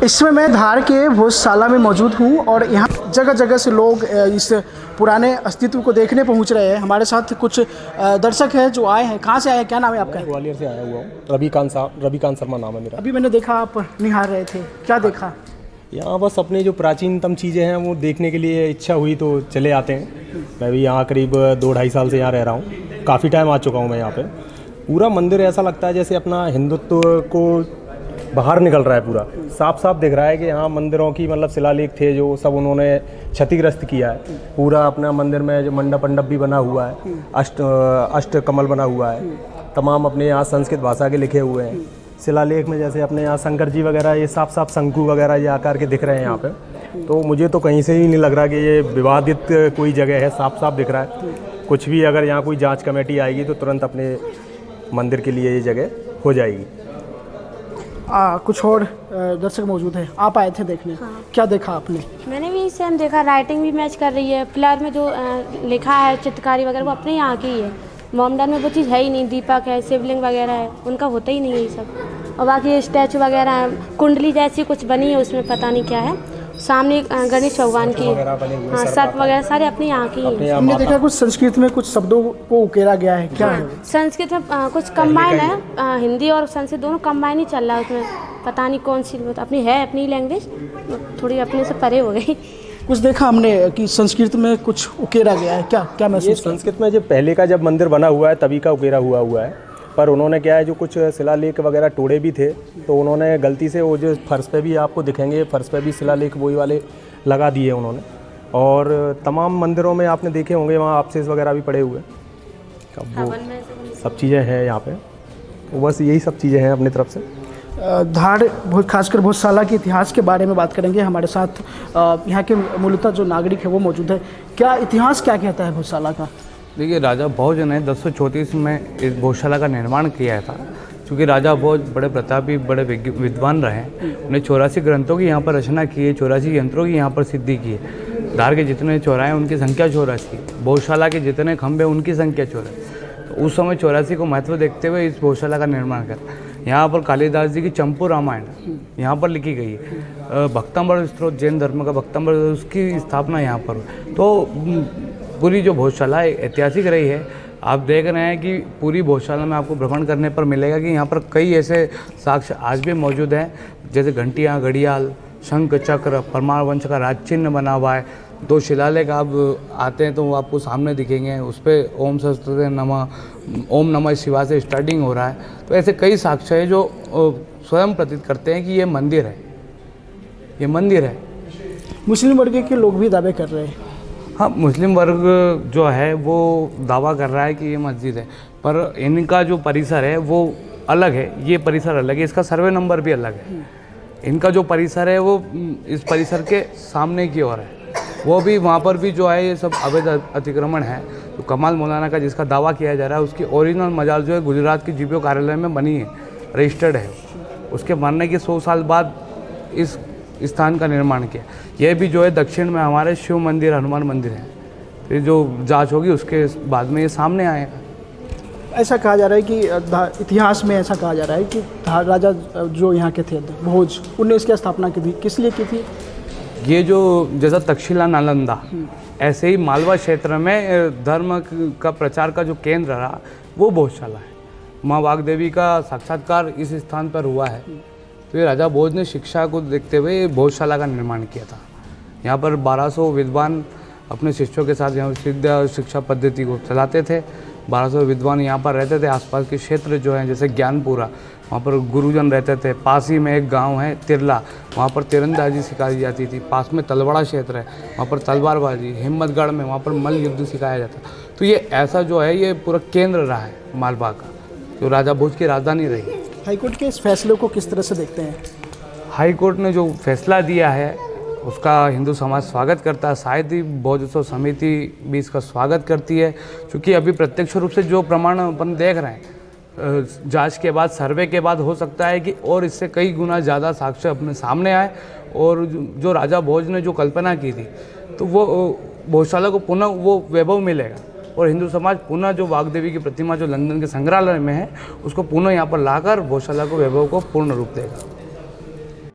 इस समय मैं धार के भोजशाला में मौजूद हूँ और यहाँ जगह जगह से लोग इस पुराने अस्तित्व को देखने पहुँच रहे हैं। हमारे साथ कुछ दर्शक हैं जो आए हैं। कहाँ से आए हैं, क्या नाम है आपका? ग्वालियर से आया हुआ हूँ। रविकांत शर्मा नाम है मेरा। अभी मैंने देखा आप निहार रहे थे, क्या देखा? यहाँ बस अपने जो प्राचीनतम चीज़ें हैं वो देखने के लिए इच्छा हुई तो चले आते हैं। मैं भी यहाँ करीब 2-2.5 साल से यहाँ रह रहा हूँ। काफ़ी टाइम आ चुका हूँ मैं यहाँ पे। पूरा मंदिर ऐसा लगता है जैसे अपना हिंदुत्व को बाहर निकल रहा है। पूरा साफ साफ दिख रहा है कि यहाँ मंदिरों की मतलब शिलालेख थे जो सब उन्होंने क्षतिग्रस्त किया है। पूरा अपना मंदिर में जो मंडप भी बना हुआ है, अष्ट कमल बना हुआ है, तमाम अपने यहाँ संस्कृत भाषा के लिखे हुए हैं। शिलालेख में जैसे अपने यहाँ शंकर जी वगैरह ये साफ साफ शंकु वगैरह ये आकार के दिख रहे हैं यहाँ पे। तो मुझे तो कहीं से ही नहीं लग रहा कि ये विवादित कोई जगह है, साफ साफ दिख रहा है। कुछ भी अगर यहाँ कोई जांच कमेटी आएगी तो तुरंत अपने मंदिर के लिए ये जगह हो जाएगी। कुछ और दर्शक मौजूद है, आप आए थे देखने। हाँ। क्या देखा आपने? मैंने भी सेम देखा, राइटिंग भी मैच कर रही है। पिलर में जो लिखा है चित्रकारी वगैरह वो अपने यहाँ की ही है। मोमडन में वो चीज़ है ही नहीं। दीपक है, शिवलिंग वगैरह है, उनका होता ही नहीं है ये सब। और बाकी स्टैचू वगैरह है, कुंडली जैसी कुछ बनी है उसमें, पता नहीं क्या है। सामने गणेश भगवान की, हाँ, सर्प वगैरह सारे अपने यहाँ की ही। हमने देखा कुछ संस्कृत में कुछ शब्दों को उकेरा गया है, क्या है? संस्कृत में कुछ कंबाइन है, हिंदी और संस्कृत दोनों कंबाइन ही चल रहा है उसमें। पता नहीं कौन सी अपनी है, अपनी लैंग्वेज थोड़ी अपने से परे हो गई। कुछ देखा हमने कि संस्कृत में कुछ उकेरा गया है, क्या क्या महसूस? संस्कृत में जो पहले का जब मंदिर बना हुआ है तभी का उकेरा हुआ है। पर उन्होंने क्या है जो कुछ शिलालेख वगैरह टोड़े भी थे तो उन्होंने गलती से वो जो फर्श पे भी आपको दिखेंगे, फर्श पे भी शिलालेख वही वाले लगा दिए उन्होंने। और तमाम मंदिरों में आपने देखे होंगे वहाँ अवशेष वगैरह भी पड़े हुए। वो सब चीज़ें हैं यहाँ पे। तो बस यही सब चीज़ें हैं अपनी तरफ से। धार खासकर भोजशाला के इतिहास के बारे में बात करेंगे। हमारे साथ यहाँ के मूलतः जो नागरिक है वो मौजूद है। क्या इतिहास क्या कहता है भोजशाला का? देखिए, राजा भोज ने 1034 में इस भोजशाला का निर्माण किया था। क्योंकि राजा भोज बड़े प्रतापी, बड़े विद्वान रहे। उन्हें 84 ग्रंथों की यहाँ पर रचना की है, 84 यंत्रों की यहाँ पर सिद्धि की है। धार के जितने चौराहे उनकी संख्या 84, भोजशाला के जितने खंभे उनकी संख्या 84। तो उस समय 84 को महत्व देखते हुए इस भोजशाला का निर्माण करा। यहाँ पर कालिदास जी की चंपू रामायण यहाँ पर लिखी गई है। भक्तांबर स्त्रोत, जैन धर्म का भक्तांबर, उसकी स्थापना यहाँ पर। तो पूरी जो भोजशाला ऐतिहासिक रही है। आप देख रहे हैं कि पूरी भोजशाला में आपको भ्रमण करने पर मिलेगा कि यहाँ पर कई ऐसे साक्ष्य आज भी मौजूद हैं, जैसे घंटियाँ, घड़ियाल, शंख, चक्र, परमार वंश का राज चिन्ह बना हुआ है। 2 शिलालेख आप आते हैं तो वो आपको सामने दिखेंगे। उस पर ओम सरस्वती नमः, ओम नमः शिवाय से स्टार्टिंग हो रहा है। तो ऐसे कई साक्ष्य हैं जो स्वयं प्रतीत करते हैं कि ये मंदिर है, ये मंदिर है। मुस्लिम वर्ग के लोग भी दावे कर रहे हैं। हाँ, मुस्लिम वर्ग जो है वो दावा कर रहा है कि ये मस्जिद है, पर इनका जो परिसर है वो अलग है, ये परिसर अलग है, इसका सर्वे नंबर भी अलग है। इनका जो परिसर है वो इस परिसर के सामने की ओर है। वो भी वहाँ पर भी जो है ये सब अवैध अतिक्रमण है। तो कमाल मौलाना का जिसका दावा किया जा रहा है उसकी ओरिजिनल मजार जो है गुजरात की जीपीओ कार्यालय में बनी है, रजिस्टर्ड है। उसके मरने के 100 साल बाद इस स्थान का निर्माण किया। यह भी जो है दक्षिण में हमारे शिव मंदिर, हनुमान मंदिर है। फिर जो जांच होगी उसके बाद में ये सामने आएगा। ऐसा कहा जा रहा है कि इतिहास में ऐसा कहा जा रहा है कि राजा जो यहाँ के थे भोज, उनने इसकी स्थापना की थी। किस लिए की थी? ये जो जैसा तक्षशिला, नालंदा, ऐसे ही मालवा क्षेत्र में धर्म का प्रचार का जो केंद्र रहा वो भोजशाला है। माँ वाग्देवी का साक्षात्कार इस स्थान पर हुआ है। तो ये राजा भोज ने शिक्षा को देखते हुए भोजशाला का निर्माण किया था। यहाँ पर 1200 विद्वान अपने शिष्यों के साथ यहाँ विद्या शिक्षा पद्धति को चलाते थे। 1200 विद्वान यहाँ पर रहते थे। आसपास के क्षेत्र जो हैं जैसे ज्ञानपुरा, वहाँ पर गुरुजन रहते थे। पास ही में एक गांव है तिरला, वहाँ पर तीरंदाजी सिखाई जाती थी। पास में तलवाड़ा क्षेत्र है, वहाँ पर तलवारबाजी। हिम्मतगढ़ में वहाँ पर मल्ल युद्ध सिखाया जाता। तो ये ऐसा जो है ये पूरा केंद्र रहा है मालवा का, जो राजा भोज की राजधानी रही। हाईकोर्ट के इस फैसले को किस तरह से देखते हैं? हाईकोर्ट ने जो फैसला दिया है उसका हिंदू समाज स्वागत करता है। शायद ही भोजोत्सव समिति भी इसका स्वागत करती है, क्योंकि अभी प्रत्यक्ष रूप से जो प्रमाण अपन देख रहे हैं, जांच के बाद, सर्वे के बाद हो सकता है कि और इससे कई गुना ज़्यादा साक्ष्य अपने सामने आए। और जो राजा भोज ने जो कल्पना की थी तो वो भोजशाला को पुनः वो वैभव मिलेगा। और हिंदू समाज पुनः जो वाग्देवी की प्रतिमा जो लंदन के संग्रहालय में है उसको पुनः यहाँ पर लाकर भोजशाला को वैभव को पूर्ण रूप देगा।